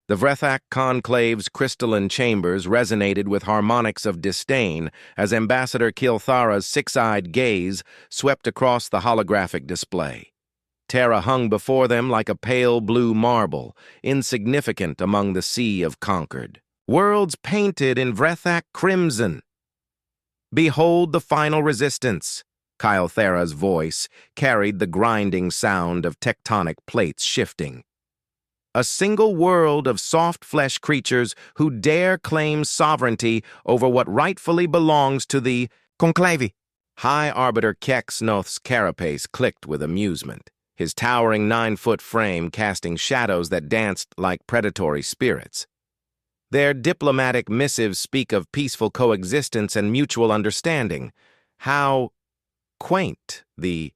The Vrethak conclave's crystalline chambers resonated with harmonics of disdain as Ambassador Kilthara's six-eyed gaze swept across the holographic display. Terra hung before them like a pale blue marble, insignificant among the sea of conquered. Worlds painted in Vrethak crimson. Behold the final resistance. Kilthara's voice carried the grinding sound of tectonic plates shifting. A single world of soft flesh creatures who dare claim sovereignty over what rightfully belongs to the conclave. High Arbiter Keksnoth's carapace clicked with amusement, his towering 9-foot frame casting shadows that danced like predatory spirits. Their diplomatic missives speak of peaceful coexistence and mutual understanding. How quaint the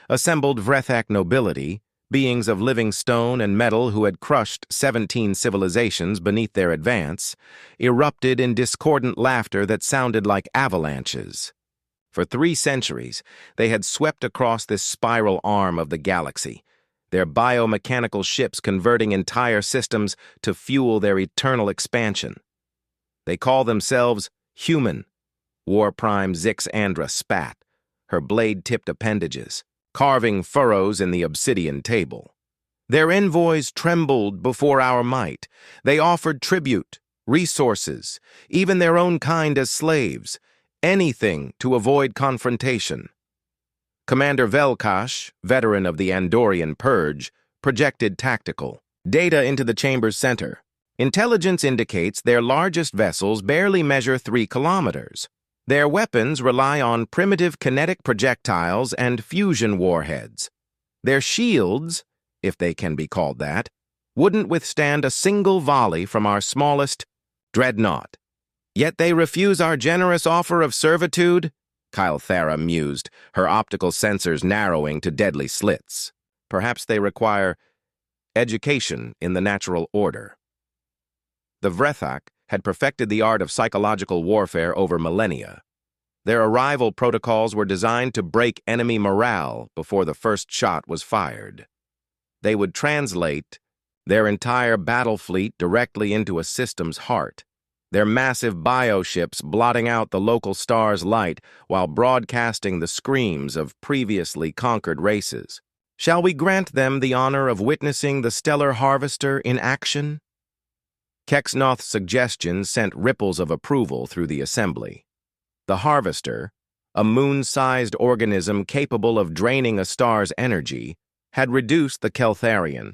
assembled Vrethak nobility, beings of living stone and metal who had crushed 17 civilizations beneath their advance, erupted in discordant laughter that sounded like avalanches. For 3 centuries, they had swept across this spiral arm of the galaxy, their biomechanical ships converting entire systems to fuel their eternal expansion. They call themselves human. War Prime Zixandra spat, her blade-tipped appendages carving furrows in the obsidian table. Their envoys trembled before our might. They offered tribute, resources, even their own kind as slaves, anything to avoid confrontation. Commander Velkash, veteran of the Andorian Purge, projected tactical data into the chamber's center. Intelligence indicates their largest vessels barely measure 3 kilometers. Their weapons rely on primitive kinetic projectiles and fusion warheads. Their shields, if they can be called that, wouldn't withstand a single volley from our smallest dreadnought. Yet they refuse our generous offer of servitude? Kilthara mused, her optical sensors narrowing to deadly slits. Perhaps they require education in the natural order. The Vrethak had perfected the art of psychological warfare over millennia. Their arrival protocols were designed to break enemy morale before the first shot was fired. They would translate their entire battle fleet directly into a system's heart, their massive bioships blotting out the local star's light while broadcasting the screams of previously conquered races. Shall we grant them the honor of witnessing the stellar harvester in action? Keksnoth's suggestion sent ripples of approval through the assembly. The harvester, a moon-sized organism capable of draining a star's energy, had reduced the Keltharian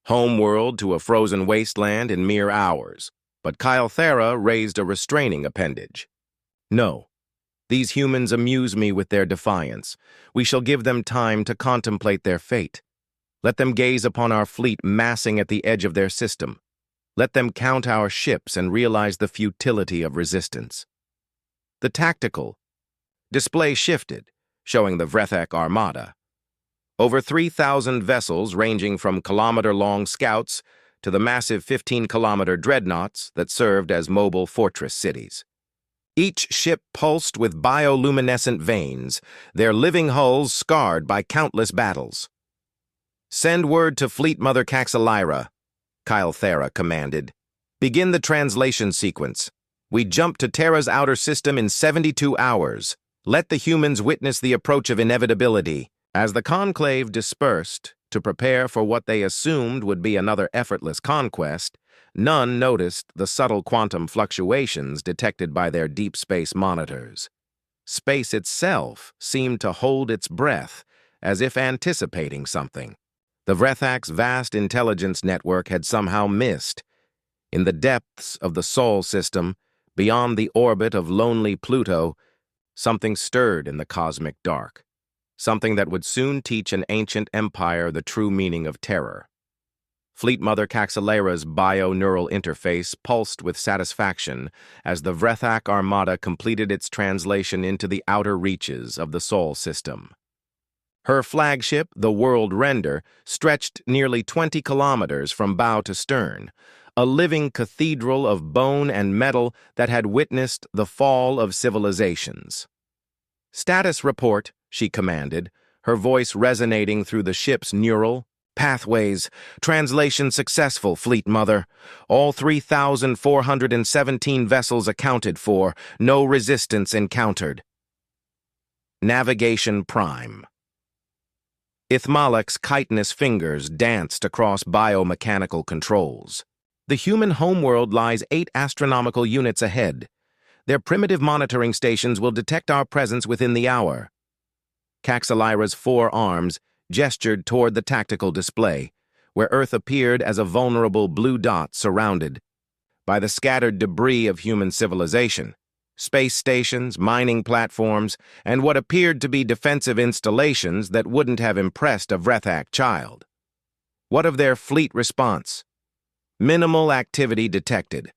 homeworld to a frozen wasteland in mere hours, but Kilthara raised a restraining appendage. No, these humans amuse me with their defiance. We shall give them time to contemplate their fate. Let them gaze upon our fleet massing at the edge of their system. Let them count our ships and realize the futility of resistance. The tactical display shifted, showing the Vrethak Armada. Over 3,000 vessels ranging from kilometer-long scouts to the massive 15-kilometer dreadnoughts that served as mobile fortress cities. Each ship pulsed with bioluminescent veins, their living hulls scarred by countless battles. "Send word to Fleet Mother Caxilira," Kilthara commanded. "Begin the translation sequence. We jump to Terra's outer system in 72 hours. Let the humans witness the approach of inevitability." As the conclave dispersed to prepare for what they assumed would be another effortless conquest, none noticed the subtle quantum fluctuations detected by their deep space monitors. Space itself seemed to hold its breath, as if anticipating something. The Vrethak's vast intelligence network had somehow missed. In the depths of the Sol system, beyond the orbit of lonely Pluto, something stirred in the cosmic dark. Something that would soon teach an ancient empire the true meaning of terror. Fleet Mother Caxilera's bio-neural interface pulsed with satisfaction as the Vrethak Armada completed its translation into the outer reaches of the Sol system. Her flagship, the World Render, stretched nearly 20 kilometers from bow to stern, a living cathedral of bone and metal that had witnessed the fall of civilizations. "Status report," she commanded, her voice resonating through the ship's neural, Pathways. Translation successful, Fleet Mother. All 3,417 vessels accounted for. No resistance encountered. Navigation prime. Ithmalek's chitinous fingers danced across biomechanical controls. The human homeworld lies 8 astronomical units ahead. Their primitive monitoring stations will detect our presence within the hour. Caxalira's 4 arms gestured toward the tactical display, where Earth appeared as a vulnerable blue dot surrounded by the scattered debris of human civilization, space stations, mining platforms, and what appeared to be defensive installations that wouldn't have impressed a Vrethak child. What of their fleet response? Minimal activity detected.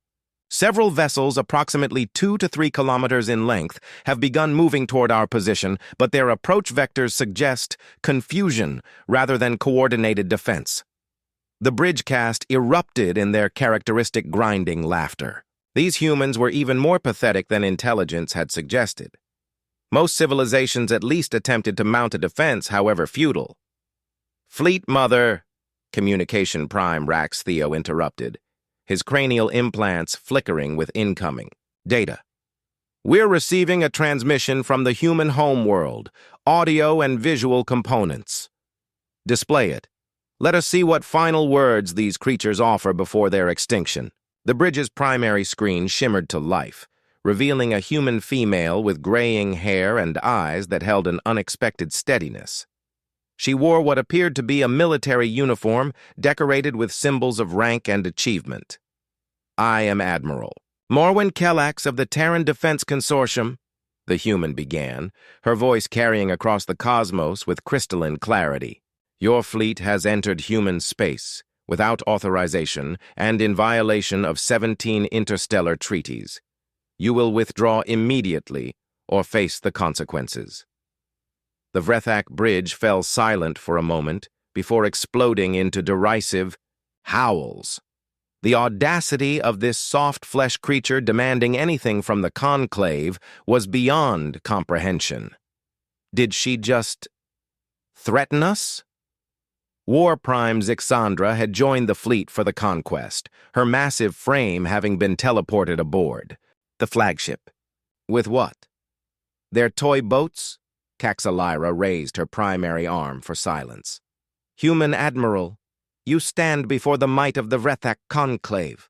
Several vessels approximately 2 to 3 kilometers in length have begun moving toward our position, but their approach vectors suggest confusion rather than coordinated defense. The bridge cast erupted in their characteristic grinding laughter. These humans were even more pathetic than intelligence had suggested. Most civilizations at least attempted to mount a defense, however futile. Fleet Mother, Communication Prime Rax Theo interrupted, his cranial implants flickering with incoming data. We're receiving a transmission from the human homeworld, audio and visual components. Display it. Let us see what final words these creatures offer before their extinction. The bridge's primary screen shimmered to life, revealing a human female with graying hair and eyes that held an unexpected steadiness. She wore what appeared to be a military uniform decorated with symbols of rank and achievement. I am Admiral Morwen Kellax of the Terran Defense Consortium, the human began, her voice carrying across the cosmos with crystalline clarity. Your fleet has entered human space without authorization and in violation of 17 interstellar treaties. You will withdraw immediately or face the consequences. The Vrethak bridge fell silent for a moment before exploding into derisive howls. The audacity of this soft-flesh creature demanding anything from the conclave was beyond comprehension. Did she just threaten us? War Prime Zixandra had joined the fleet for the conquest, her massive frame having been teleported aboard. The flagship. With what? Their toy boats? Caxalira raised her primary arm for silence. Human Admiral, you stand before the might of the Vrethak conclave.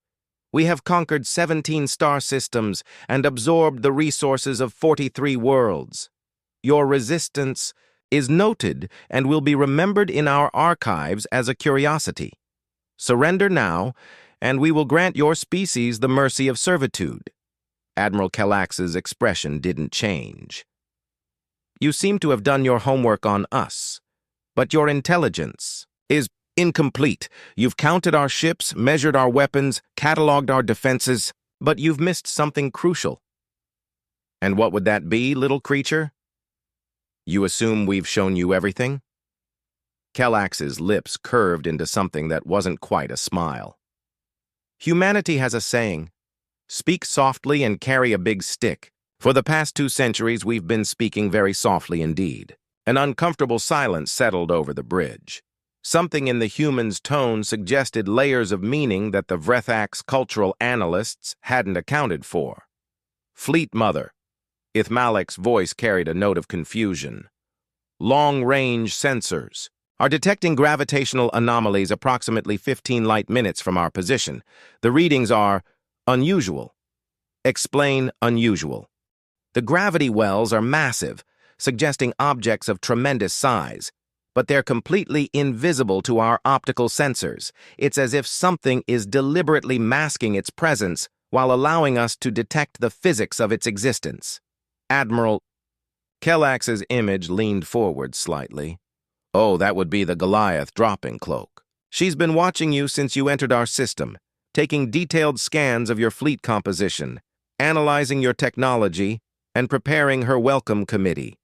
We have conquered 17 star systems and absorbed the resources of 43 worlds. Your resistance is noted and will be remembered in our archives as a curiosity. Surrender now, and we will grant your species the mercy of servitude. Admiral Kellax's expression didn't change. You seem to have done your homework on us, but your intelligence is incomplete. You've counted our ships, measured our weapons, cataloged our defenses, but you've missed something crucial. And what would that be, little creature? You assume we've shown you everything? Kellax's lips curved into something that wasn't quite a smile. Humanity has a saying, speak softly and carry a big stick. For the past 2 centuries, we've been speaking very softly indeed. An uncomfortable silence settled over the bridge. Something in the human's tone suggested layers of meaning that the Vrethak's cultural analysts hadn't accounted for. Fleet Mother. Ithmalek's voice carried a note of confusion. Long-range sensors are detecting gravitational anomalies approximately 15 light minutes from our position. The readings are unusual. Explain unusual. The gravity wells are massive, suggesting objects of tremendous size, but they're completely invisible to our optical sensors. It's as if something is deliberately masking its presence while allowing us to detect the physics of its existence. Admiral Kellax's image leaned forward slightly. Oh, that would be the Goliath dropping cloak. She's been watching you since you entered our system, taking detailed scans of your fleet composition, analyzing your technology, and preparing her welcome committee.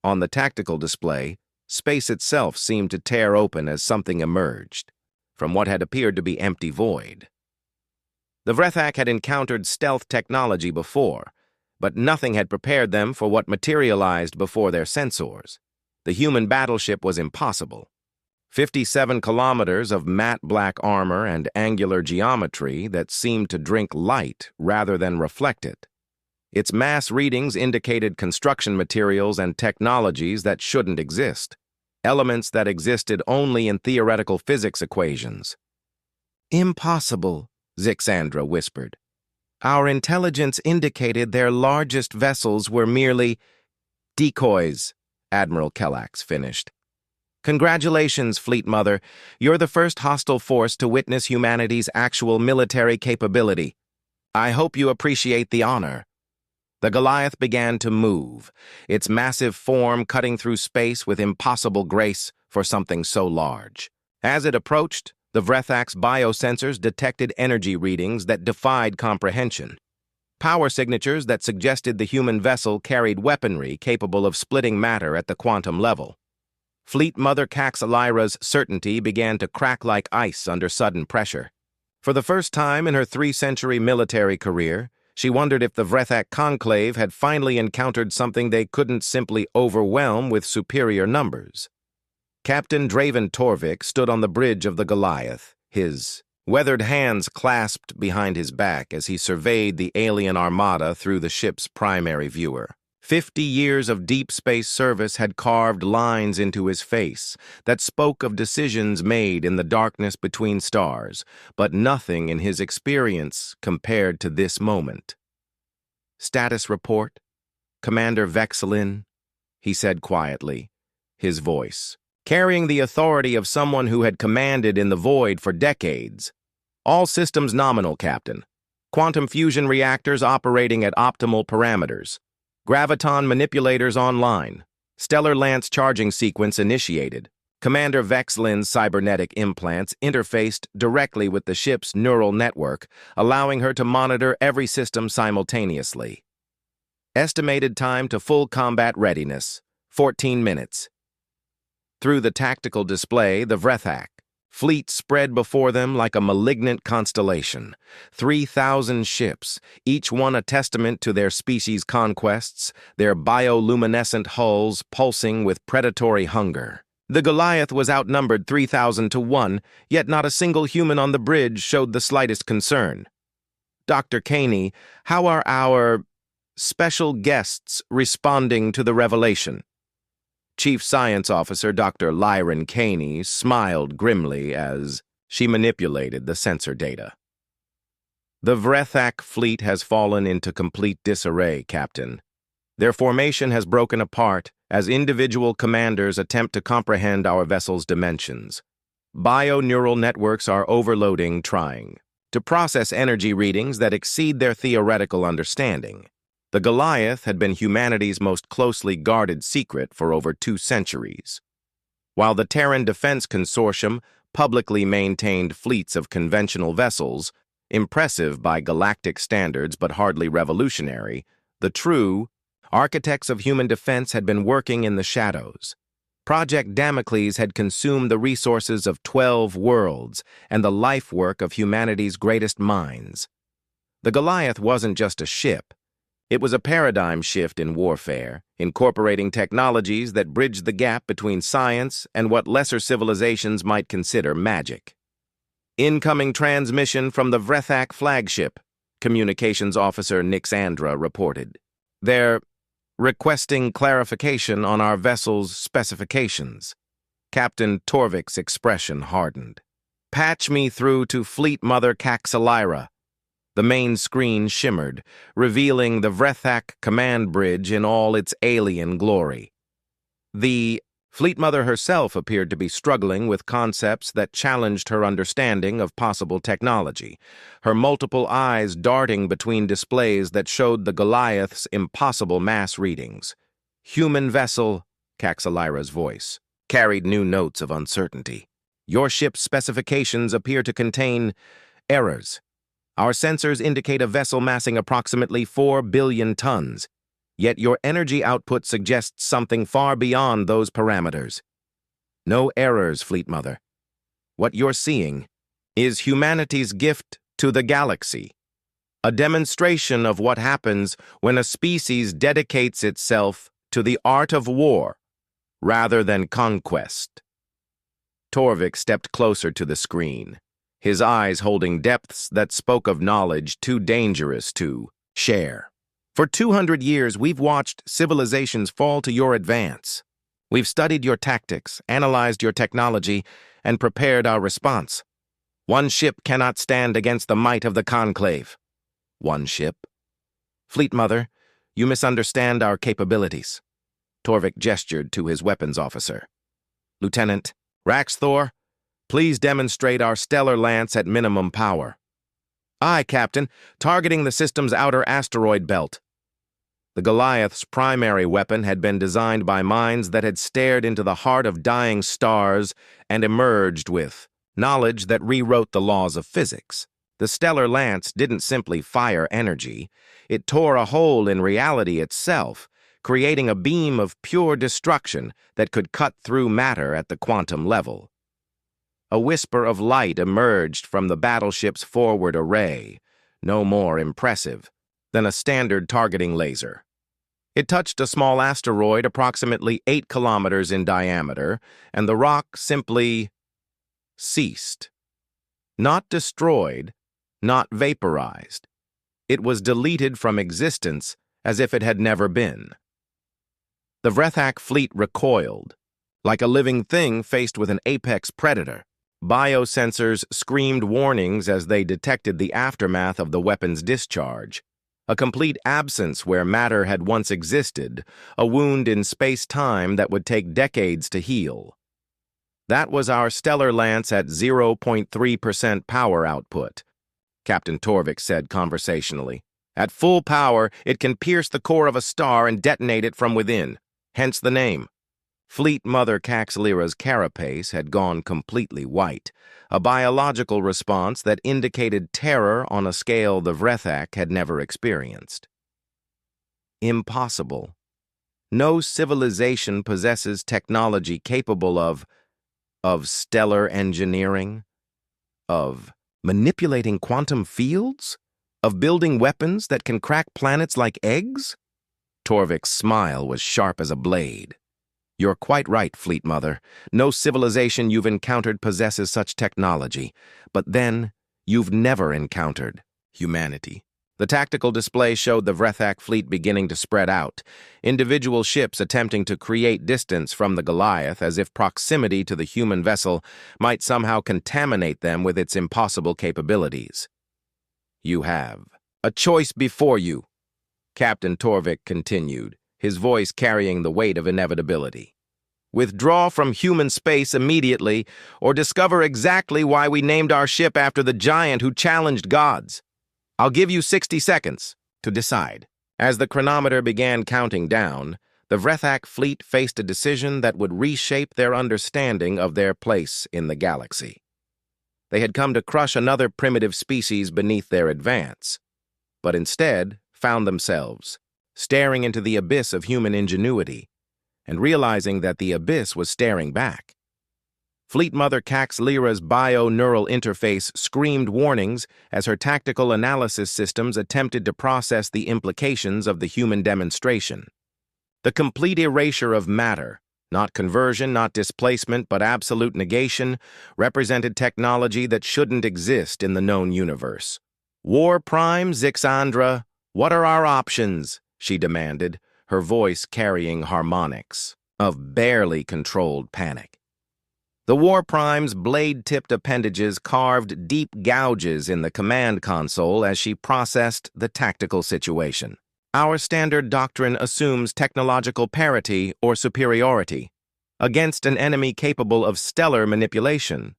On the tactical display, space itself seemed to tear open as something emerged from what had appeared to be empty void. The Vrethak had encountered stealth technology before, but nothing had prepared them for what materialized before their sensors. The human battleship was impossible. 57 kilometers of matte black armor and angular geometry that seemed to drink light rather than reflect it. Its mass readings indicated construction materials and technologies that shouldn't exist, elements that existed only in theoretical physics equations. "Impossible," Zixandra whispered. "Our intelligence indicated their largest vessels were merely decoys," Admiral Kellax finished. "Congratulations, Fleet Mother. You're the first hostile force to witness humanity's actual military capability. I hope you appreciate the honor." The Goliath began to move, its massive form cutting through space with impossible grace for something so large. As it approached, the Vrethak's biosensors detected energy readings that defied comprehension. Power signatures that suggested the human vessel carried weaponry capable of splitting matter at the quantum level. Fleet Mother Caxalira's certainty began to crack like ice under sudden pressure. For the first time in her 3-century military career, she wondered if the Vrethak Conclave had finally encountered something they couldn't simply overwhelm with superior numbers. Captain Draven Torvik stood on the bridge of the Goliath, his weathered hands clasped behind his back as he surveyed the alien armada through the ship's primary viewer. 50 years of deep space service had carved lines into his face that spoke of decisions made in the darkness between stars, but nothing in his experience compared to this moment. "Status report, Commander Vexelin," he said quietly, his voice carrying the authority of someone who had commanded in the void for decades. "All systems nominal, Captain. Quantum fusion reactors operating at optimal parameters. Graviton manipulators online. Stellar Lance charging sequence initiated. Commander Vexlin's cybernetic implants interfaced directly with the ship's neural network, allowing her to monitor every system simultaneously. Estimated time to full combat readiness, 14 minutes. Through the tactical display, the Vrethak fleet spread before them like a malignant constellation. 3,000 ships, each one a testament to their species' conquests, their bioluminescent hulls pulsing with predatory hunger. The Goliath was outnumbered 3,000 to 1, yet not a single human on the bridge showed the slightest concern. "Dr. Caney, how are our special guests responding to the revelation?" Chief Science Officer Dr. Lyron Caney smiled grimly as she manipulated the sensor data. "The Vrethak fleet has fallen into complete disarray, Captain. Their formation has broken apart as individual commanders attempt to comprehend our vessel's dimensions. Bio-neural networks are overloading, trying to process energy readings that exceed their theoretical understanding. The Goliath had been humanity's most closely guarded secret for over 2 centuries. While the Terran Defense Consortium publicly maintained fleets of conventional vessels, impressive by galactic standards but hardly revolutionary, the true architects of human defense had been working in the shadows. Project Damocles had consumed the resources of 12 worlds and the life work of humanity's greatest minds. The Goliath wasn't just a ship. It was a paradigm shift in warfare, incorporating technologies that bridged the gap between science and what lesser civilizations might consider magic. "Incoming transmission from the Vrethak flagship," Communications Officer Nixandra reported. "They're requesting clarification on our vessel's specifications." Captain Torvik's expression hardened. "Patch me through to Fleet Mother Caxalira." The main screen shimmered, revealing the Vrethak command bridge in all its alien glory. The Fleet Mother herself appeared to be struggling with concepts that challenged her understanding of possible technology, her multiple eyes darting between displays that showed the Goliath's impossible mass readings. "Human vessel," Caxalira's voice carried new notes of uncertainty. "Your ship's specifications appear to contain errors. Our sensors indicate a vessel massing approximately 4 billion tons, yet your energy output suggests something far beyond those parameters." "No errors, Fleet Mother. What you're seeing is humanity's gift to the galaxy, a demonstration of what happens when a species dedicates itself to the art of war rather than conquest." Torvik stepped closer to the screen, his eyes holding depths that spoke of knowledge too dangerous to share. For 200 years, we've watched civilizations fall to your advance. We've studied your tactics, analyzed your technology, and prepared our response. One ship cannot stand against the might of the Conclave. One ship? Fleet Mother, you misunderstand our capabilities. Torvik gestured to his weapons officer. Lieutenant Raxthor, please demonstrate our stellar lance at minimum power. Aye, Captain, targeting the system's outer asteroid belt. The Goliath's primary weapon had been designed by minds that had stared into the heart of dying stars and emerged with knowledge that rewrote the laws of physics. The stellar lance didn't simply fire energy, it tore a hole in reality itself, creating a beam of pure destruction that could cut through matter at the quantum level. A whisper of light emerged from the battleship's forward array, no more impressive than a standard targeting laser. It touched a small asteroid approximately 8 kilometers in diameter, and the rock simply ceased. Not destroyed, not vaporized. It was deleted from existence as if it had never been. The Vrethak fleet recoiled, like a living thing faced with an apex predator. Biosensors screamed warnings as they detected the aftermath of the weapon's discharge. A complete absence where matter had once existed, a wound in space-time that would take decades to heal. That was our stellar lance at 0.3% power output, Captain Torvik said conversationally. At full power, it can pierce the core of a star and detonate it from within, hence the name. Fleet Mother Caxlira's carapace had gone completely white, a biological response that indicated terror on a scale the Vrethak had never experienced. Impossible. No civilization possesses technology capable of stellar engineering, of manipulating quantum fields, of building weapons that can crack planets like eggs? Torvik's smile was sharp as a blade. You're quite right, Fleet Mother. No civilization you've encountered possesses such technology. But then, you've never encountered humanity. The tactical display showed the Vrethak fleet beginning to spread out, individual ships attempting to create distance from the Goliath as if proximity to the human vessel might somehow contaminate them with its impossible capabilities. You have a choice before you, Captain Torvik continued, his voice carrying the weight of inevitability. Withdraw from human space immediately, or discover exactly why we named our ship after the giant who challenged gods. I'll give you 60 seconds to decide. As the chronometer began counting down, the Vrethak fleet faced a decision that would reshape their understanding of their place in the galaxy. They had come to crush another primitive species beneath their advance, but instead found themselves staring into the abyss of human ingenuity, and realizing that the abyss was staring back. Fleet Mother Caxlira's bio-neural interface screamed warnings as her tactical analysis systems attempted to process the implications of the human demonstration. The complete erasure of matter, not conversion, not displacement, but absolute negation, represented technology that shouldn't exist in the known universe. War Prime, Zixandra, what are our options? She demanded, her voice carrying harmonics of barely controlled panic. The War Prime's blade-tipped appendages carved deep gouges in the command console as she processed the tactical situation. Our standard doctrine assumes technological parity or superiority against an enemy capable of stellar manipulation.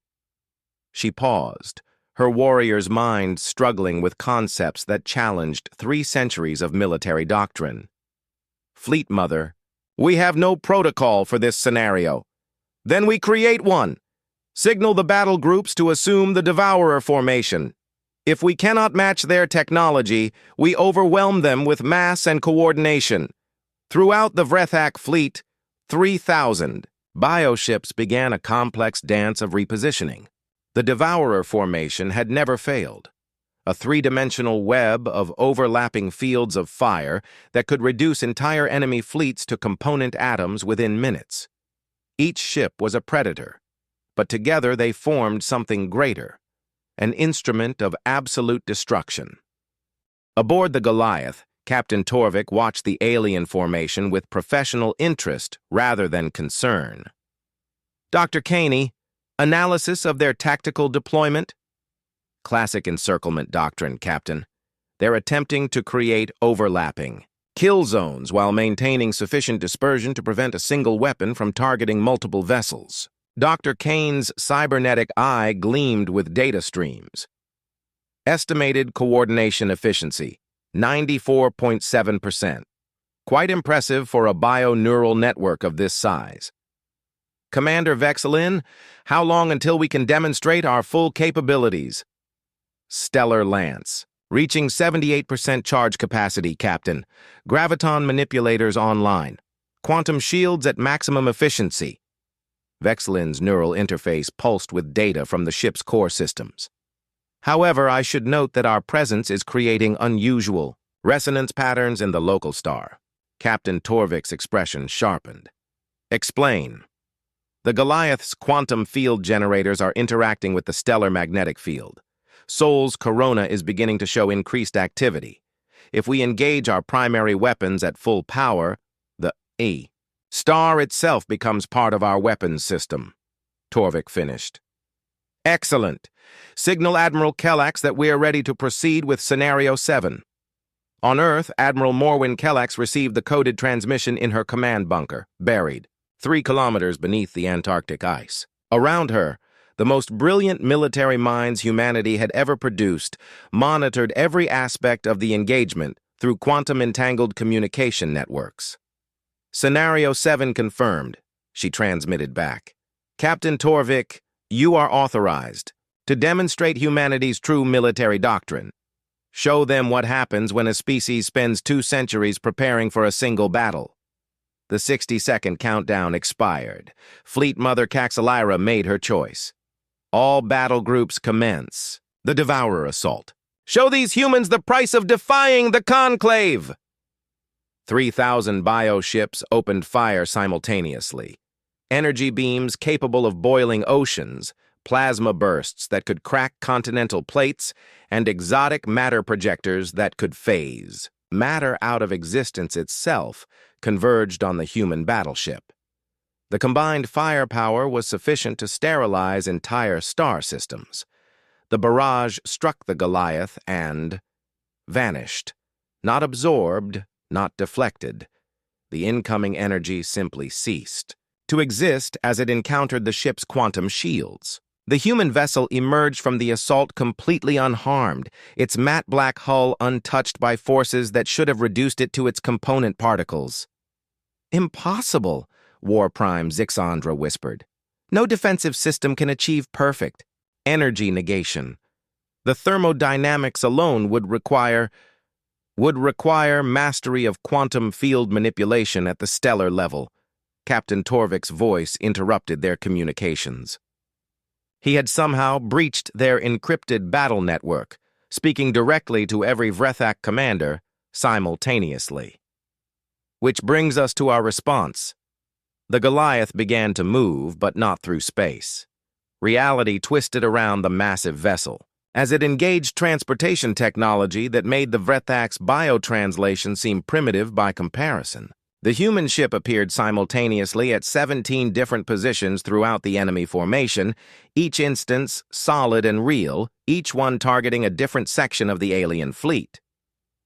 She paused, her warrior's mind struggling with concepts that challenged 3 centuries of military doctrine. Fleet Mother, we have no protocol for this scenario. Then we create one. Signal the battle groups to assume the Devourer formation. If we cannot match their technology, we overwhelm them with mass and coordination. Throughout the Vrethak fleet, 3,000 bioships began a complex dance of repositioning. The Devourer formation had never failed. A 3-dimensional web of overlapping fields of fire that could reduce entire enemy fleets to component atoms within minutes. Each ship was a predator, but together they formed something greater, an instrument of absolute destruction. Aboard the Goliath, Captain Torvik watched the alien formation with professional interest rather than concern. Dr. Caney, analysis of their tactical deployment? Classic encirclement doctrine, Captain. They're attempting to create overlapping kill zones while maintaining sufficient dispersion to prevent a single weapon from targeting multiple vessels. Dr. Kane's cybernetic eye gleamed with data streams. Estimated coordination efficiency, 94.7%. Quite impressive for a bio-neural network of this size. Commander Vexelin, how long until we can demonstrate our full capabilities? Stellar Lance. Reaching 78% charge capacity, Captain. Graviton manipulators online. Quantum shields at maximum efficiency. Vexelin's neural interface pulsed with data from the ship's core systems. However, I should note that our presence is creating unusual resonance patterns in the local star. Captain Torvik's expression sharpened. Explain. The Goliath's quantum field generators are interacting with the stellar magnetic field. Sol's corona is beginning to show increased activity. If we engage our primary weapons at full power, the star itself becomes part of our weapons system. Torvik finished. Excellent. Signal Admiral Kellax that we are ready to proceed with Scenario 7. On Earth, Admiral Morwyn Kellax received the coded transmission in her command bunker, buried 3 kilometers beneath the Antarctic ice. Around her, the most brilliant military minds humanity had ever produced monitored every aspect of the engagement through quantum-entangled communication networks. Scenario 7 confirmed, she transmitted back. Captain Torvik, you are authorized to demonstrate humanity's true military doctrine. Show them what happens when a species spends 2 centuries preparing for a single battle. The 60-second countdown expired. Fleet Mother Caxilira made her choice. All battle groups commence. The Devourer Assault. Show these humans the price of defying the Conclave! 3,000 bioships opened fire simultaneously. Energy beams capable of boiling oceans, plasma bursts that could crack continental plates, and exotic matter projectors that could phase matter out of existence itself converged on the human battleship. The combined firepower was sufficient to sterilize entire star systems. The barrage struck the Goliath and vanished. Not absorbed, not deflected. The incoming energy simply ceased to exist as it encountered the ship's quantum shields. The human vessel emerged from the assault completely unharmed, its matte black hull untouched by forces that should have reduced it to its component particles. Impossible, War Prime Zixandra whispered. No defensive system can achieve perfect energy negation. The thermodynamics alone would require mastery of quantum field manipulation at the stellar level. Captain Torvik's voice interrupted their communications. He had somehow breached their encrypted battle network, speaking directly to every Vrethak commander simultaneously. Which brings us to our response. The Goliath began to move, but not through space. Reality twisted around the massive vessel, as it engaged transportation technology that made the Vrethak's biotranslation seem primitive by comparison. The human ship appeared simultaneously at 17 different positions throughout the enemy formation, each instance solid and real, each one targeting a different section of the alien fleet.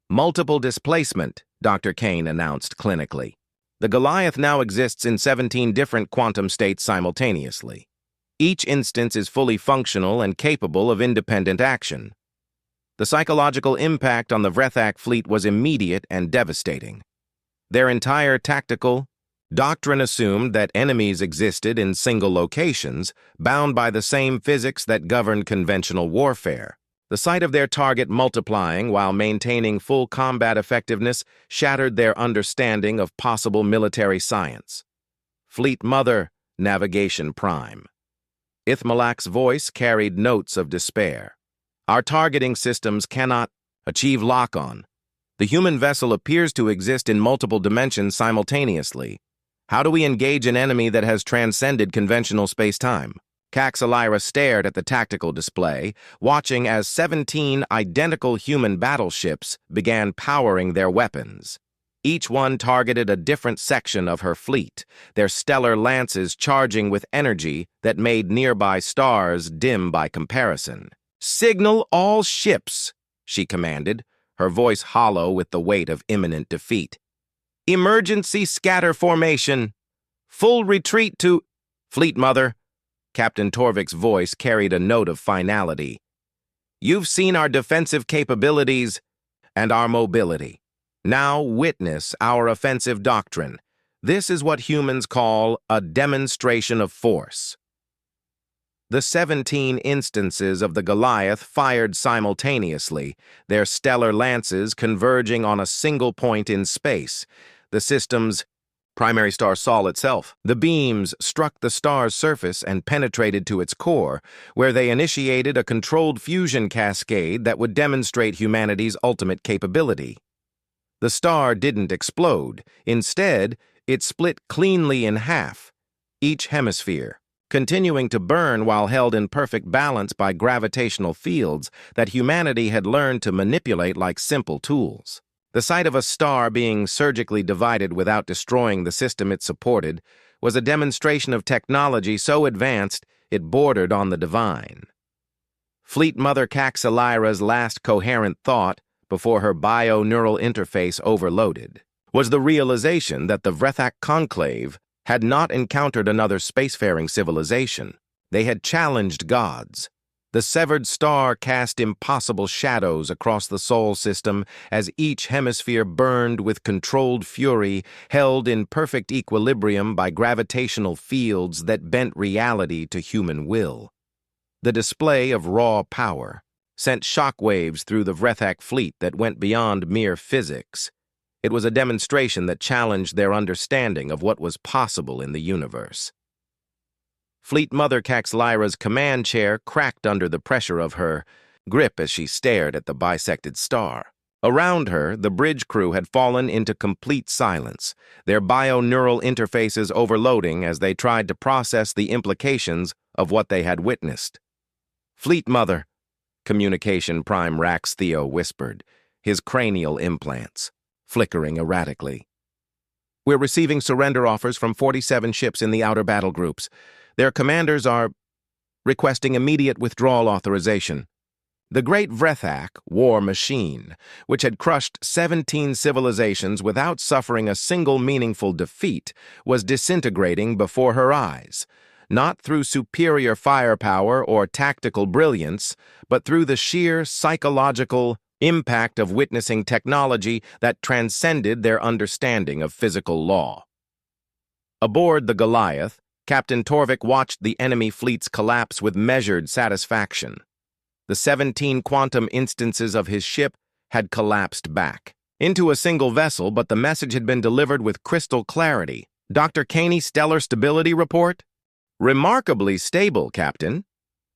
Multiple displacement, Dr. Kane announced clinically. The Goliath now exists in 17 different quantum states simultaneously. Each instance is fully functional and capable of independent action. The psychological impact on the Vrethak fleet was immediate and devastating. Their entire tactical doctrine assumed that enemies existed in single locations, bound by the same physics that governed conventional warfare. The sight of their target multiplying while maintaining full combat effectiveness shattered their understanding of possible military science. Fleet Mother, Navigation Prime. Ithmalak's voice carried notes of despair. Our targeting systems cannot achieve lock-on. The human vessel appears to exist in multiple dimensions simultaneously. How do we engage an enemy that has transcended conventional space-time? Caxalira stared at the tactical display, watching as 17 identical human battleships began powering their weapons. Each one targeted a different section of her fleet, their stellar lances charging with energy that made nearby stars dim by comparison. "Signal all ships," she commanded, her voice hollow with the weight of imminent defeat. "Emergency scatter formation. Full retreat to—" "Fleet Mother." Captain Torvik's voice carried a note of finality. "You've seen our defensive capabilities and our mobility. Now witness our offensive doctrine. This is what humans call a demonstration of force." The 17 instances of the Goliath fired simultaneously, their stellar lances converging on a single point in space. The system's primary star Sol itself. The beams struck the star's surface and penetrated to its core, where they initiated a controlled fusion cascade that would demonstrate humanity's ultimate capability. The star didn't explode. Instead, it split cleanly in half, each hemisphere, continuing to burn while held in perfect balance by gravitational fields that humanity had learned to manipulate like simple tools. The sight of a star being surgically divided without destroying the system it supported was a demonstration of technology so advanced it bordered on the divine. Fleet Mother Caxalira's last coherent thought, before her bio-neural interface overloaded, was the realization that the Vrethak Conclave had not encountered another spacefaring civilization. They had challenged gods. The severed star cast impossible shadows across the Sol system as each hemisphere burned with controlled fury, held in perfect equilibrium by gravitational fields that bent reality to human will. The display of raw power sent shockwaves through the Vrethak fleet that went beyond mere physics. It was a demonstration that challenged their understanding of what was possible in the universe. Fleet Mother Caxalira's command chair cracked under the pressure of her grip as she stared at the bisected star. Around her, the bridge crew had fallen into complete silence, their bio-neural interfaces overloading as they tried to process the implications of what they had witnessed. "Fleet Mother," Communication Prime Rax Theo whispered, his cranial implants flickering erratically. "We're receiving surrender offers from 47 ships in the outer battle groups. Their commanders are requesting immediate withdrawal authorization." The great Vrethak war machine, which had crushed 17 civilizations without suffering a single meaningful defeat, was disintegrating before her eyes, not through superior firepower or tactical brilliance, but through the sheer psychological impact of witnessing technology that transcended their understanding of physical law. Aboard the Goliath, Captain Torvik watched the enemy fleets collapse with measured satisfaction. The 17 quantum instances of his ship had collapsed back into a single vessel, but the message had been delivered with crystal clarity. "Dr. Caney's stellar stability report? Remarkably stable, Captain.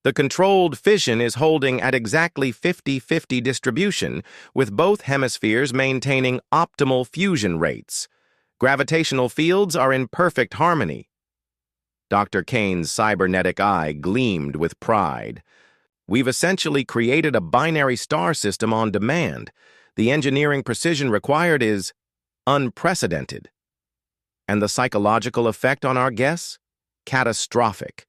The controlled fission is holding at exactly 50-50 distribution, with both hemispheres maintaining optimal fusion rates. Gravitational fields are in perfect harmony." Dr. Kane's cybernetic eye gleamed with pride. "We've essentially created a binary star system on demand. The engineering precision required is unprecedented. And the psychological effect on our guests? Catastrophic.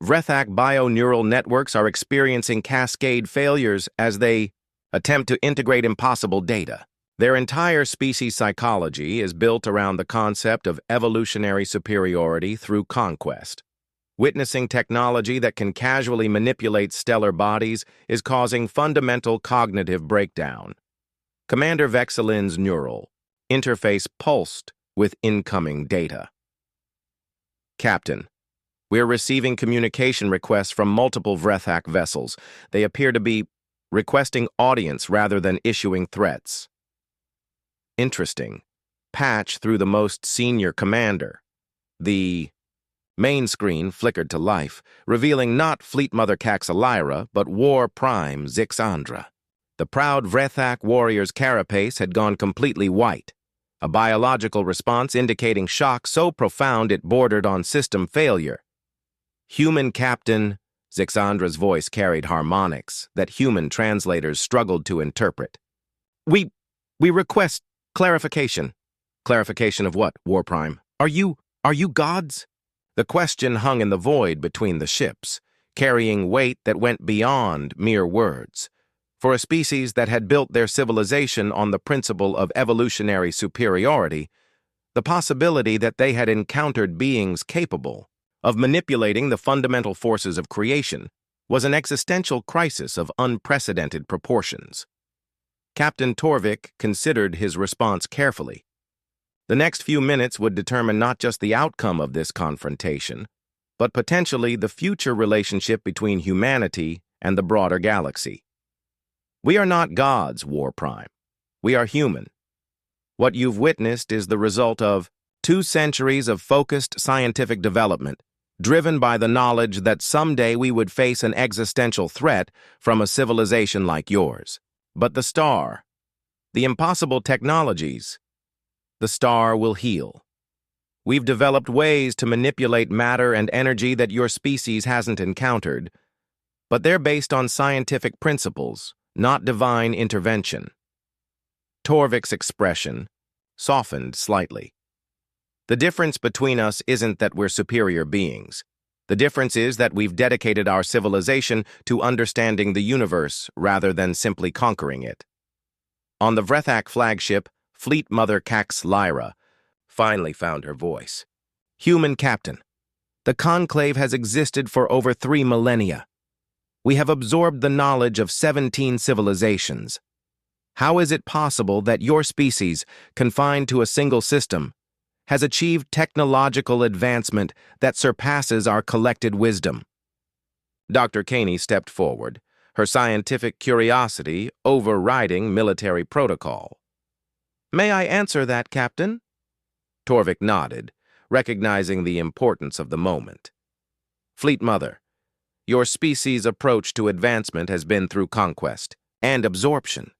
Vrethak bio-neural networks are experiencing cascade failures as they attempt to integrate impossible data. Their entire species psychology is built around the concept of evolutionary superiority through conquest. Witnessing technology that can casually manipulate stellar bodies is causing fundamental cognitive breakdown." Commander Vexelin's neural interface pulsed with incoming data. "Captain, we're receiving communication requests from multiple Vrethak vessels. They appear to be requesting audience rather than issuing threats." "Interesting. Patch through the most senior commander." The main screen flickered to life, revealing not Fleet Mother Caxalira, but War Prime Zixandra. The proud Vrethak warrior's carapace had gone completely white, a biological response indicating shock so profound it bordered on system failure. Human captain, Zixandra's voice carried harmonics that human translators struggled to interpret. We request clarification. Clarification of what, War Prime? Are you gods? The question hung in the void between the ships, carrying weight that went beyond mere words. For a species that had built their civilization on the principle of evolutionary superiority, the possibility that they had encountered beings capable of manipulating the fundamental forces of creation was an existential crisis of unprecedented proportions. Captain Torvik considered his response carefully. The next few minutes would determine not just the outcome of this confrontation, but potentially the future relationship between humanity and the broader galaxy. We are not gods, War Prime. We are human. What you've witnessed is the result of 2 centuries of focused scientific development, driven by the knowledge that someday we would face an existential threat from a civilization like yours. But the star, the impossible technologies, the star will heal. We've developed ways to manipulate matter and energy that your species hasn't encountered, but they're based on scientific principles, not divine intervention. Torvik's expression softened slightly. The difference between us isn't that we're superior beings. The difference is that we've dedicated our civilization to understanding the universe rather than simply conquering it. On the Vrethak flagship, Fleet Mother Cax Lyra finally found her voice. Human captain, the conclave has existed for over 3 millennia. We have absorbed the knowledge of 17 civilizations. How is it possible that your species, confined to a single system, has achieved technological advancement that surpasses our collected wisdom? Dr. Caney stepped forward, her scientific curiosity overriding military protocol. May I answer that, Captain? Torvik nodded, recognizing the importance of the moment. Fleet Mother, your species' approach to advancement has been through conquest and absorption.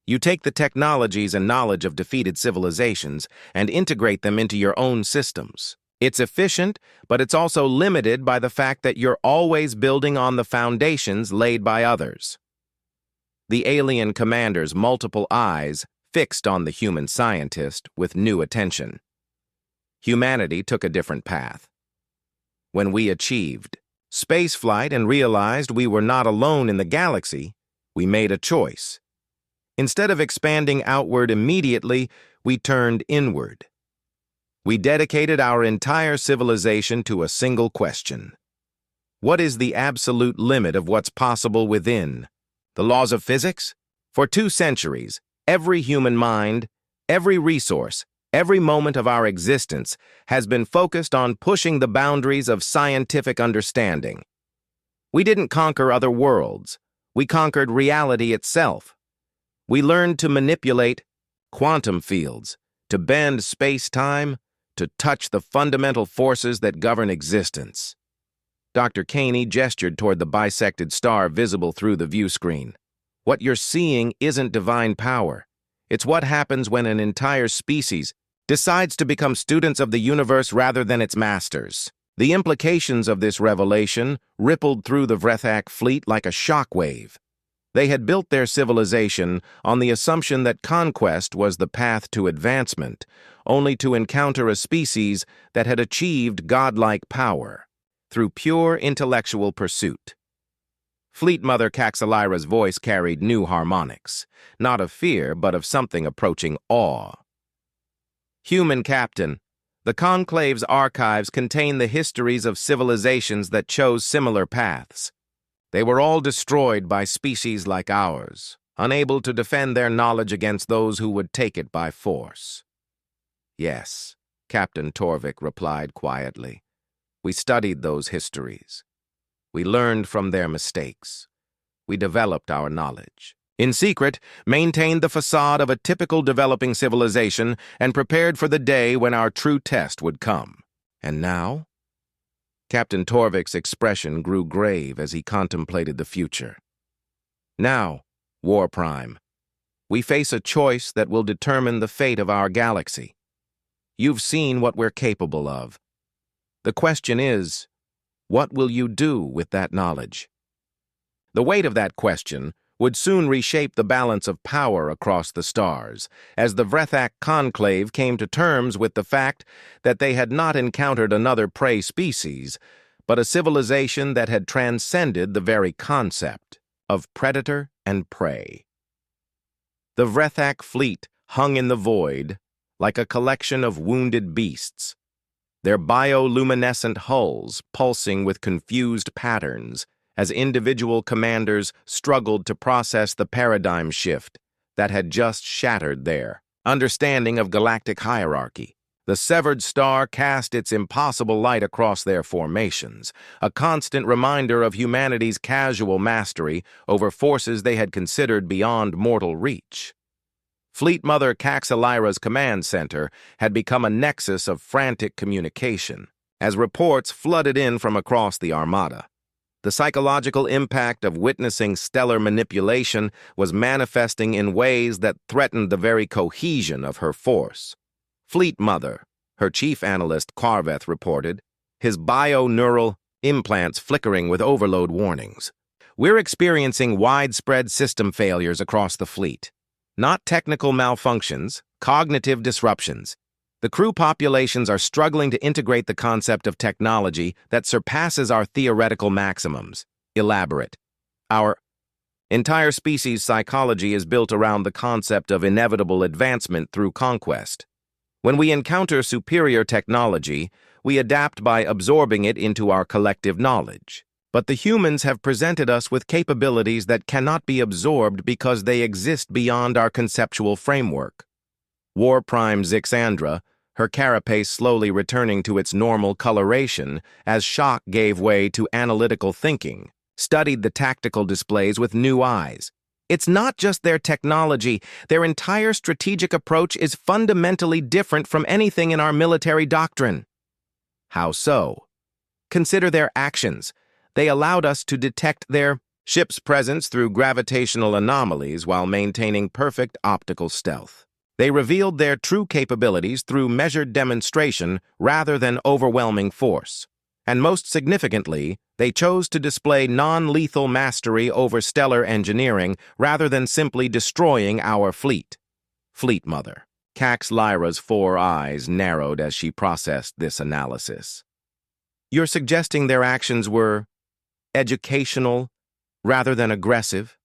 You take the technologies and knowledge of defeated civilizations and integrate them into your own systems. It's efficient, but it's also limited by the fact that you're always building on the foundations laid by others. The alien commander's multiple eyes fixed on the human scientist with new attention. Humanity took a different path. When we achieved spaceflight and realized we were not alone in the galaxy, we made a choice. Instead of expanding outward immediately, we turned inward. We dedicated our entire civilization to a single question. What is the absolute limit of what's possible within? The laws of physics? For 2 centuries, every human mind, every resource, every moment of our existence has been focused on pushing the boundaries of scientific understanding. We didn't conquer other worlds. We conquered reality itself. We learned to manipulate quantum fields, to bend space-time, to touch the fundamental forces that govern existence. Dr. Caney gestured toward the bisected star visible through the view screen. What you're seeing isn't divine power. It's what happens when an entire species decides to become students of the universe rather than its masters. The implications of this revelation rippled through the Vrethak fleet like a shockwave. They had built their civilization on the assumption that conquest was the path to advancement, only to encounter a species that had achieved godlike power through pure intellectual pursuit. Fleet Mother Caxalira's voice carried new harmonics, not of fear, but of something approaching awe. Human captain, the Conclave's archives contain the histories of civilizations that chose similar paths. They were all destroyed by species like ours, unable to defend their knowledge against those who would take it by force. Yes, Captain Torvik replied quietly. We studied those histories. We learned from their mistakes. We developed our knowledge. In secret, maintained the facade of a typical developing civilization and prepared for the day when our true test would come. And now? Captain Torvik's expression grew grave as he contemplated the future. Now, War Prime, we face a choice that will determine the fate of our galaxy. You've seen what we're capable of. The question is, What will you do with that knowledge? The weight of that question would soon reshape the balance of power across the stars, as the Vrethak conclave came to terms with the fact that they had not encountered another prey species, but a civilization that had transcended the very concept of predator and prey. The Vrethak fleet hung in the void like a collection of wounded beasts, their bioluminescent hulls pulsing with confused patterns as individual commanders struggled to process the paradigm shift that had just shattered their understanding of galactic hierarchy. The severed star cast its impossible light across their formations, a constant reminder of humanity's casual mastery over forces they had considered beyond mortal reach. Fleet Mother Caxilira's command center had become a nexus of frantic communication, as reports flooded in from across the Armada. The psychological impact of witnessing stellar manipulation was manifesting in ways that threatened the very cohesion of her force. Fleet Mother, her chief analyst Carveth reported, his bio-neural implants flickering with overload warnings. We're experiencing widespread system failures across the fleet. Not technical malfunctions, cognitive disruptions. The crew populations are struggling to integrate the concept of technology that surpasses our theoretical maximums. Elaborate. Our entire species psychology is built around the concept of inevitable advancement through conquest. When we encounter superior technology, we adapt by absorbing it into our collective knowledge. But the humans have presented us with capabilities that cannot be absorbed because they exist beyond our conceptual framework. War Prime Zixandra, her carapace slowly returning to its normal coloration as shock gave way to analytical thinking, studied the tactical displays with new eyes. It's not just their technology, their entire strategic approach is fundamentally different from anything in our military doctrine. How so? Consider their actions. They allowed us to detect their ship's presence through gravitational anomalies while maintaining perfect optical stealth. They revealed their true capabilities through measured demonstration rather than overwhelming force. And most significantly, they chose to display non-lethal mastery over stellar engineering rather than simply destroying our fleet. Fleet Mother. Caxilira's 4 eyes narrowed as she processed this analysis. You're suggesting their actions were educational rather than aggressive?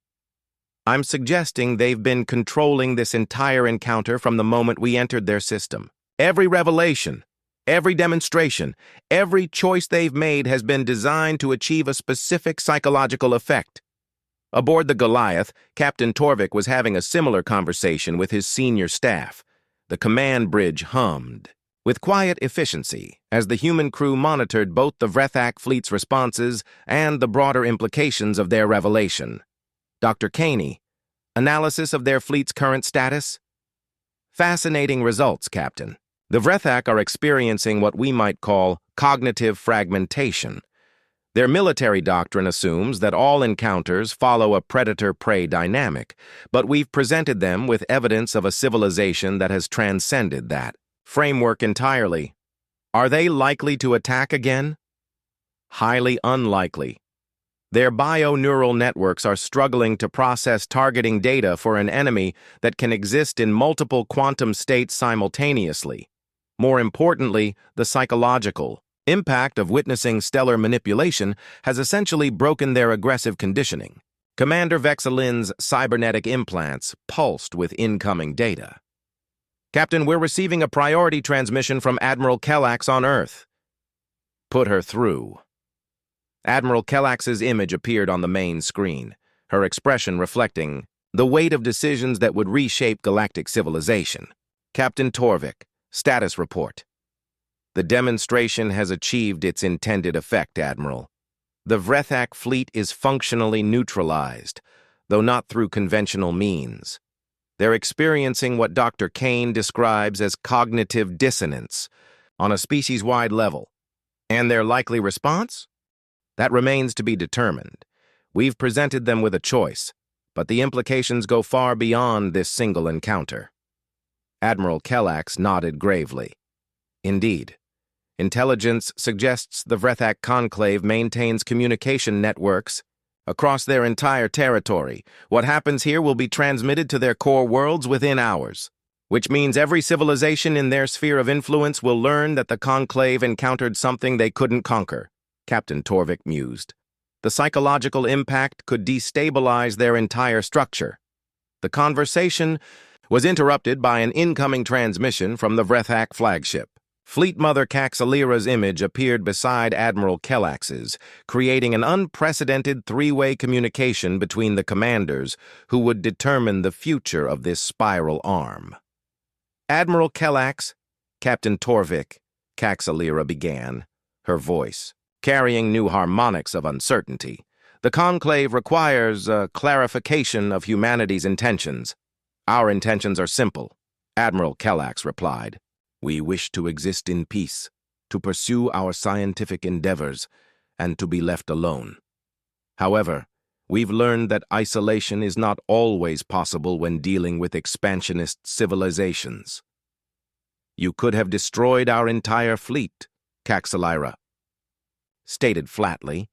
I'm suggesting they've been controlling this entire encounter from the moment we entered their system. Every revelation, every demonstration, every choice they've made has been designed to achieve a specific psychological effect. Aboard the Goliath, Captain Torvik was having a similar conversation with his senior staff. The command bridge hummed with quiet efficiency as the human crew monitored both the Vrethak fleet's responses and the broader implications of their revelation. Dr. Caney, analysis of their fleet's current status? Fascinating results, Captain. The Vrethak are experiencing what we might call cognitive fragmentation. Their military doctrine assumes that all encounters follow a predator-prey dynamic, but we've presented them with evidence of a civilization that has transcended that framework entirely. Are they likely to attack again? Highly unlikely. Their bio-neural networks are struggling to process targeting data for an enemy that can exist in multiple quantum states simultaneously. More importantly, the psychological impact of witnessing stellar manipulation has essentially broken their aggressive conditioning. Commander Vexelin's cybernetic implants pulsed with incoming data. Captain, we're receiving a priority transmission from Admiral Kellax on Earth. Put her through. Admiral Kellax's image appeared on the main screen, her expression reflecting the weight of decisions that would reshape galactic civilization. Captain Torvik, status report. The demonstration has achieved its intended effect, Admiral. The Vrethak fleet is functionally neutralized, though not through conventional means. They're experiencing what Dr. Kane describes as cognitive dissonance on a species-wide level. And their likely response? That remains to be determined. We've presented them with a choice, but the implications go far beyond this single encounter. Admiral Kellax nodded gravely. Indeed, Intelligence suggests the Vrethak Conclave maintains communication networks across their entire territory. What happens here will be transmitted to their core worlds within hours, which means every civilization in their sphere of influence will learn that the Conclave encountered something they couldn't conquer, Captain Torvik mused. The psychological impact could destabilize their entire structure. The conversation was interrupted by an incoming transmission from the Vrethak flagship. Fleet Mother Caxalira's image appeared beside Admiral Kellax's, creating an unprecedented three-way communication between the commanders who would determine the future of this spiral arm. Admiral Kellax, Captain Torvik, Caxalira began, her voice carrying new harmonics of uncertainty. The Conclave requires a clarification of humanity's intentions. Our intentions are simple, Admiral Kellax replied. We wish to exist in peace, to pursue our scientific endeavors, and to be left alone. However, we've learned that isolation is not always possible when dealing with expansionist civilizations. You could have destroyed our entire fleet, Caxalira stated flatly.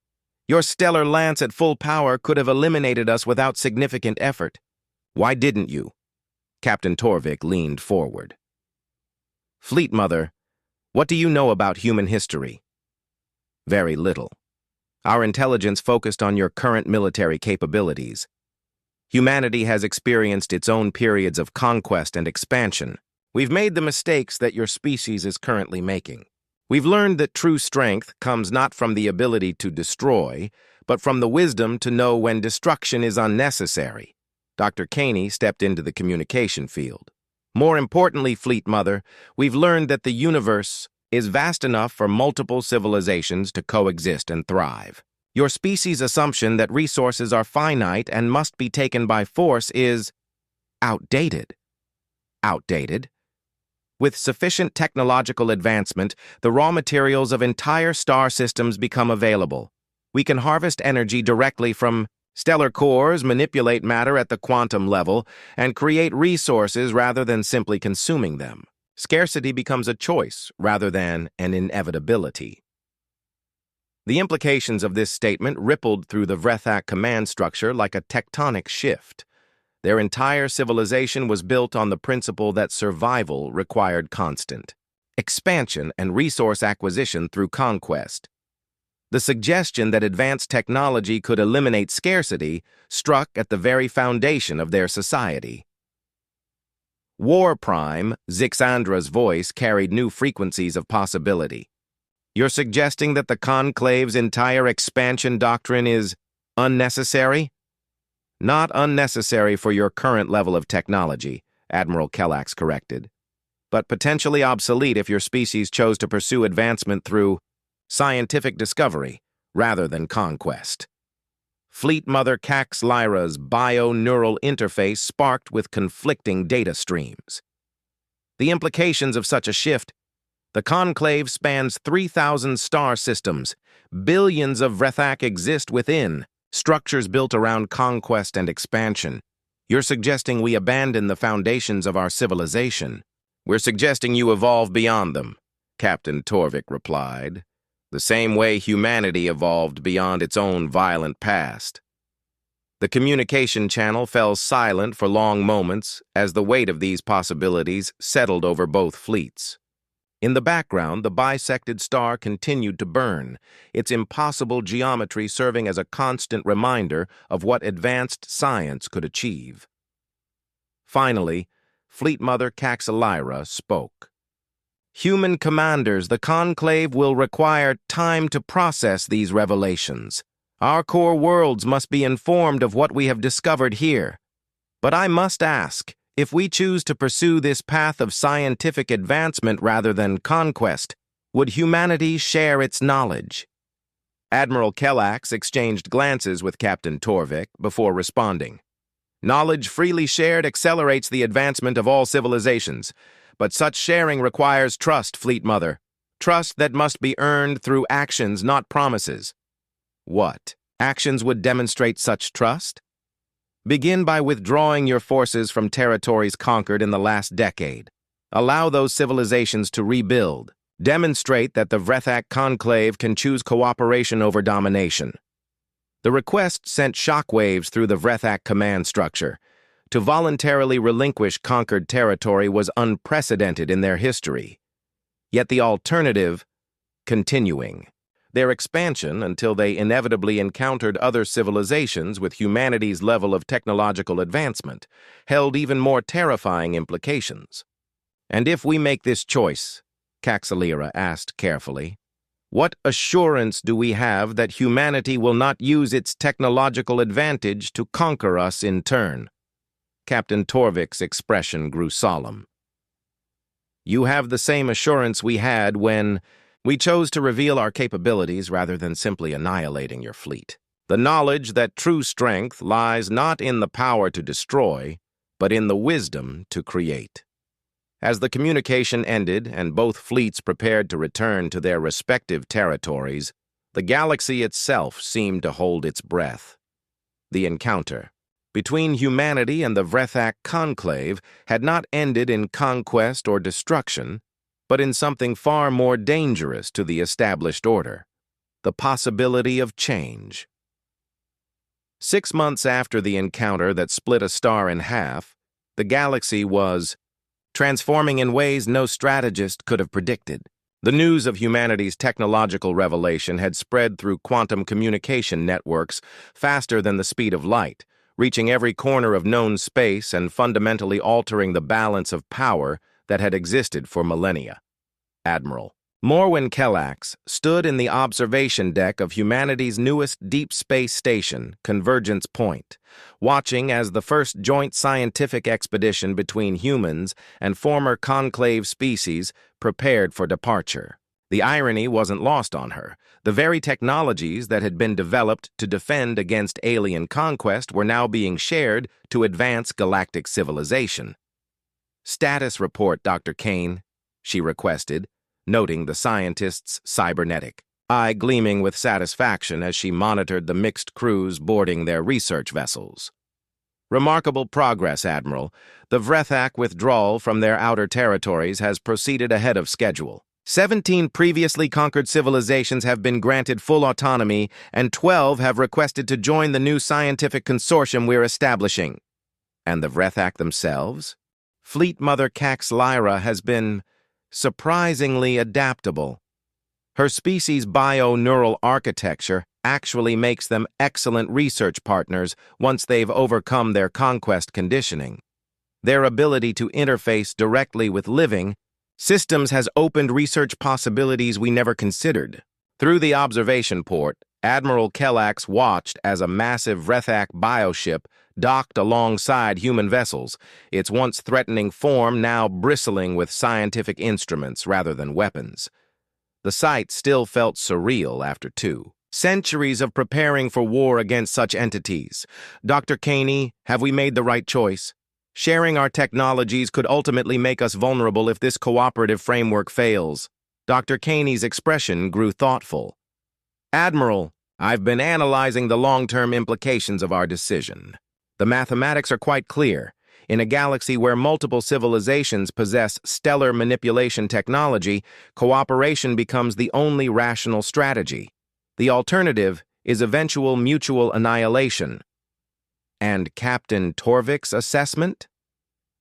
Your stellar lance at full power could have eliminated us without significant effort. Why didn't you? Captain Torvik leaned forward. Fleet Mother, what do you know about human history? Very little. Our intelligence focused on your current military capabilities. Humanity has experienced its own periods of conquest and expansion. We've made the mistakes that your species is currently making. We've learned that true strength comes not from the ability to destroy, but from the wisdom to know when destruction is unnecessary. Dr. Caney stepped into the communication field. More importantly, Fleet Mother, we've learned that the universe is vast enough for multiple civilizations to coexist and thrive. Your species' assumption that resources are finite and must be taken by force is outdated. Outdated? With sufficient technological advancement, the raw materials of entire star systems become available. We can harvest energy directly from stellar cores, manipulate matter at the quantum level, and create resources rather than simply consuming them. Scarcity becomes a choice rather than an inevitability. The implications of this statement rippled through the Vrethak command structure like a tectonic shift. Their entire civilization was built on the principle that survival required constant expansion and resource acquisition through conquest. The suggestion that advanced technology could eliminate scarcity struck at the very foundation of their society. War Prime, Zixandra's voice carried new frequencies of possibility. You're suggesting that the Conclave's entire expansion doctrine is unnecessary? Not unnecessary for your current level of technology, Admiral Kellax corrected, but potentially obsolete if your species chose to pursue advancement through scientific discovery rather than conquest. Fleet Mother Caxalira's bio-neural interface sparked with conflicting data streams. The implications of such a shift: the Conclave spans 3,000 star systems, billions of Vrethak exist within, structures built around conquest and expansion. You're suggesting we abandon the foundations of our civilization. We're suggesting you evolve beyond them, Captain Torvik replied, the same way humanity evolved beyond its own violent past. The communication channel fell silent for long moments as the weight of these possibilities settled over both fleets. In the background, the bisected star continued to burn, its impossible geometry serving as a constant reminder of what advanced science could achieve. Finally, Fleet Mother Caxalira spoke. Human commanders, the Conclave will require time to process these revelations. Our core worlds must be informed of what we have discovered here. But I must ask, if we choose to pursue this path of scientific advancement rather than conquest, would humanity share its knowledge? Admiral Kellax exchanged glances with Captain Torvik before responding. Knowledge freely shared accelerates the advancement of all civilizations, but such sharing requires trust, Fleet Mother. Trust that must be earned through actions, not promises. What actions would demonstrate such trust? Begin by withdrawing your forces from territories conquered in the last decade. Allow those civilizations to rebuild. Demonstrate that the Vrethak Conclave can choose cooperation over domination. The request sent shockwaves through the Vrethak command structure. To voluntarily relinquish conquered territory was unprecedented in their history. Yet the alternative, continuing. Their expansion, until they inevitably encountered other civilizations with humanity's level of technological advancement, held even more terrifying implications. And if we make this choice, Caxalira asked carefully, what assurance do we have that humanity will not use its technological advantage to conquer us in turn? Captain Torvik's expression grew solemn. You have the same assurance we had when we chose to reveal our capabilities rather than simply annihilating your fleet. The knowledge that true strength lies not in the power to destroy, but in the wisdom to create. As the communication ended and both fleets prepared to return to their respective territories, the galaxy itself seemed to hold its breath. The encounter between humanity and the Vrethak Conclave had not ended in conquest or destruction, but in something far more dangerous to the established order, the possibility of change. 6 months after the encounter that split a star in half, the galaxy was transforming in ways no strategist could have predicted. The news of humanity's technological revelation had spread through quantum communication networks faster than the speed of light, reaching every corner of known space and fundamentally altering the balance of power that had existed for millennia. Admiral Morwen Kellax stood in the observation deck of humanity's newest deep space station, Convergence Point, watching as the first joint scientific expedition between humans and former conclave species prepared for departure. The irony wasn't lost on her. The very technologies that had been developed to defend against alien conquest were now being shared to advance galactic civilization. Status report, Dr. Kane, she requested, noting the scientist's cybernetic eye gleaming with satisfaction as she monitored the mixed crews boarding their research vessels. Remarkable progress, Admiral. The Vrethak withdrawal from their outer territories has proceeded ahead of schedule. 17 previously conquered civilizations have been granted full autonomy, and 12 have requested to join the new scientific consortium we're establishing. And the Vrethak themselves? Fleet Mother Caxalira has been surprisingly adaptable. Her species' bio-neural architecture actually makes them excellent research partners once they've overcome their conquest conditioning. Their ability to interface directly with living systems has opened research possibilities we never considered. Through the observation port, Admiral Kellax watched as a massive Vrethak bioship docked alongside human vessels, its once threatening form now bristling with scientific instruments rather than weapons. The sight still felt surreal after 2 centuries of preparing for war against such entities. Dr. Caney, have we made the right choice? Sharing our technologies could ultimately make us vulnerable if this cooperative framework fails. Dr. Caney's expression grew thoughtful. Admiral, I've been analyzing the long-term implications of our decision. The mathematics are quite clear. In a galaxy where multiple civilizations possess stellar manipulation technology, cooperation becomes the only rational strategy. The alternative is eventual mutual annihilation. And Captain Torvik's assessment?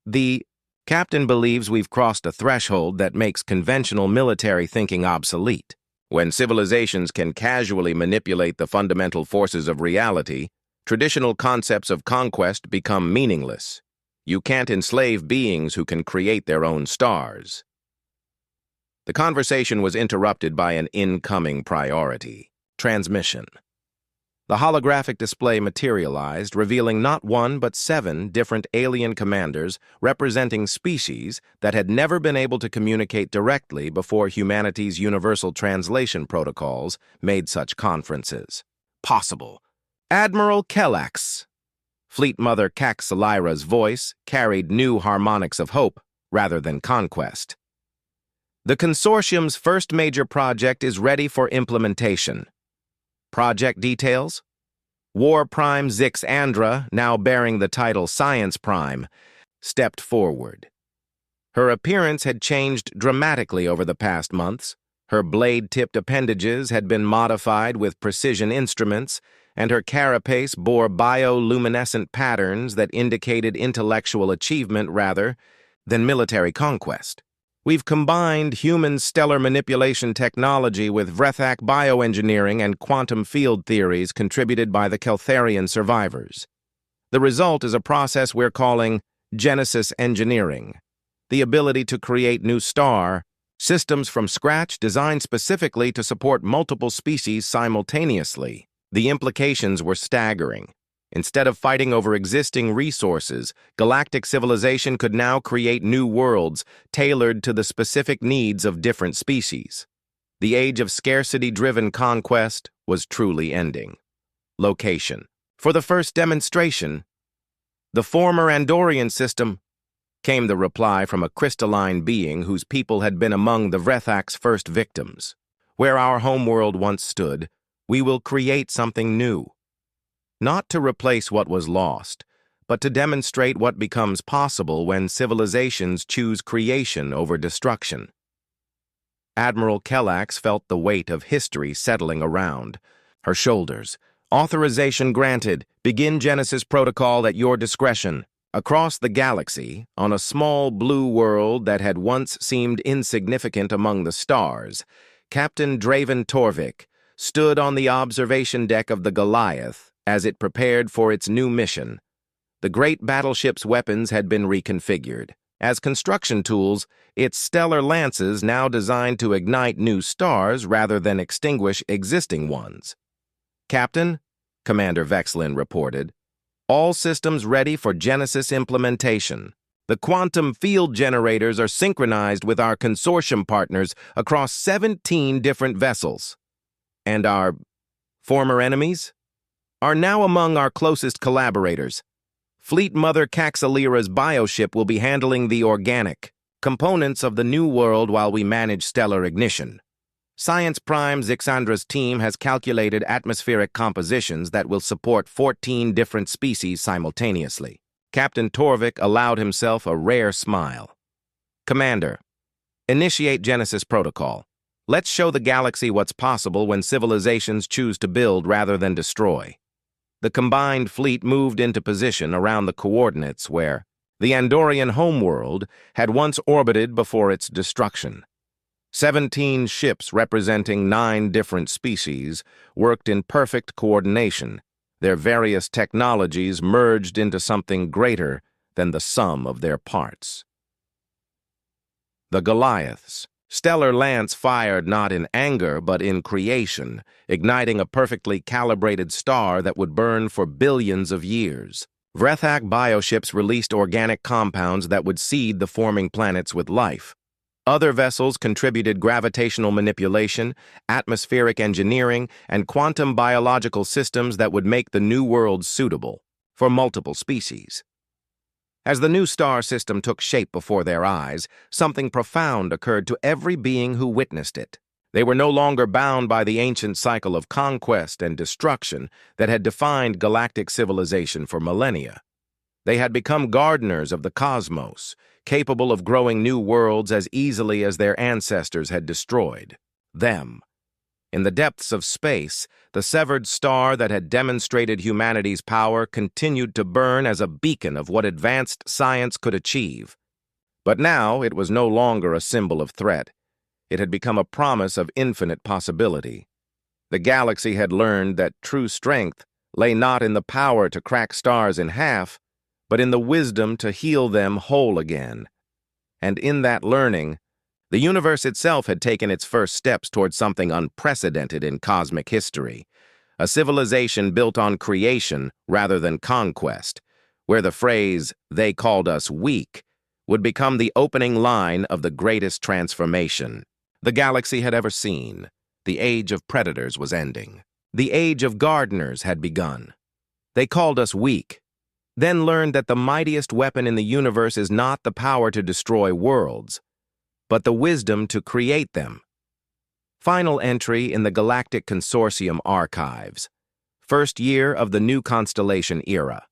The captain believes we've crossed a threshold that makes conventional military thinking obsolete. When civilizations can casually manipulate the fundamental forces of reality, traditional concepts of conquest become meaningless. You can't enslave beings who can create their own stars. The conversation was interrupted by an incoming priority: transmission. The holographic display materialized, revealing not 1 but 7 different alien commanders representing species that had never been able to communicate directly before humanity's universal translation protocols made such conferences possible. Admiral Kellax. Fleet Mother Caxalira's voice carried new harmonics of hope rather than conquest. The consortium's first major project is ready for implementation. Project details? War Prime Zix Andra, now bearing the title Science Prime, stepped forward. Her appearance had changed dramatically over the past months. Her blade-tipped appendages had been modified with precision instruments, and her carapace bore bioluminescent patterns that indicated intellectual achievement rather than military conquest. We've combined human stellar manipulation technology with Vrethak bioengineering and quantum field theories contributed by the Keltharian survivors. The result is a process we're calling Genesis engineering, the ability to create new star systems from scratch designed specifically to support multiple species simultaneously. The implications were staggering. Instead of fighting over existing resources, galactic civilization could now create new worlds tailored to the specific needs of different species. The age of scarcity-driven conquest was truly ending. Location. For the first demonstration, the former Andorian system, came the reply from a crystalline being whose people had been among the Vrethak's first victims. Where our homeworld once stood, we will create something new. Not to replace what was lost, but to demonstrate what becomes possible when civilizations choose creation over destruction. Admiral Kellax felt the weight of history settling around her shoulders. Authorization granted. Begin Genesis protocol at your discretion. Across the galaxy, on a small blue world that had once seemed insignificant among the stars, Captain Draven Torvik stood on the observation deck of the Goliath as it prepared for its new mission. The great battleship's weapons had been reconfigured. As construction tools, its stellar lances now designed to ignite new stars rather than extinguish existing ones. Captain, Commander Vexlin reported, all systems ready for Genesis implementation. The quantum field generators are synchronized with our consortium partners across 17 different vessels. And our former enemies are now among our closest collaborators. Fleet Mother Caxalira's bioship will be handling the organic components of the new world while we manage stellar ignition. Science Prime Zixandra's team has calculated atmospheric compositions that will support 14 different species simultaneously. Captain Torvik allowed himself a rare smile. Commander, initiate Genesis protocol. Let's show the galaxy what's possible when civilizations choose to build rather than destroy. The combined fleet moved into position around the coordinates where the Andorian homeworld had once orbited before its destruction. 17 ships representing 9 different species worked in perfect coordination, their various technologies merged into something greater than the sum of their parts. The Goliath's stellar lance fired not in anger but in creation, igniting a perfectly calibrated star that would burn for billions of years. Vrethak bioships released organic compounds that would seed the forming planets with life. Other vessels contributed gravitational manipulation, atmospheric engineering, and quantum biological systems that would make the new world suitable for multiple species. As the new star system took shape before their eyes, something profound occurred to every being who witnessed it. They were no longer bound by the ancient cycle of conquest and destruction that had defined galactic civilization for millennia. They had become gardeners of the cosmos, capable of growing new worlds as easily as their ancestors had destroyed them. In the depths of space, the severed star that had demonstrated humanity's power continued to burn as a beacon of what advanced science could achieve. But now it was no longer a symbol of threat. It had become a promise of infinite possibility. The galaxy had learned that true strength lay not in the power to crack stars in half, but in the wisdom to heal them whole again. And in that learning, the universe itself had taken its first steps toward something unprecedented in cosmic history, a civilization built on creation rather than conquest, where the phrase, "they called us weak," would become the opening line of the greatest transformation the galaxy had ever seen. The age of predators was ending. The age of gardeners had begun. They called us weak, then learned that the mightiest weapon in the universe is not the power to destroy worlds, but the wisdom to create them. Final entry in the Galactic Consortium archives. First year of the new constellation era.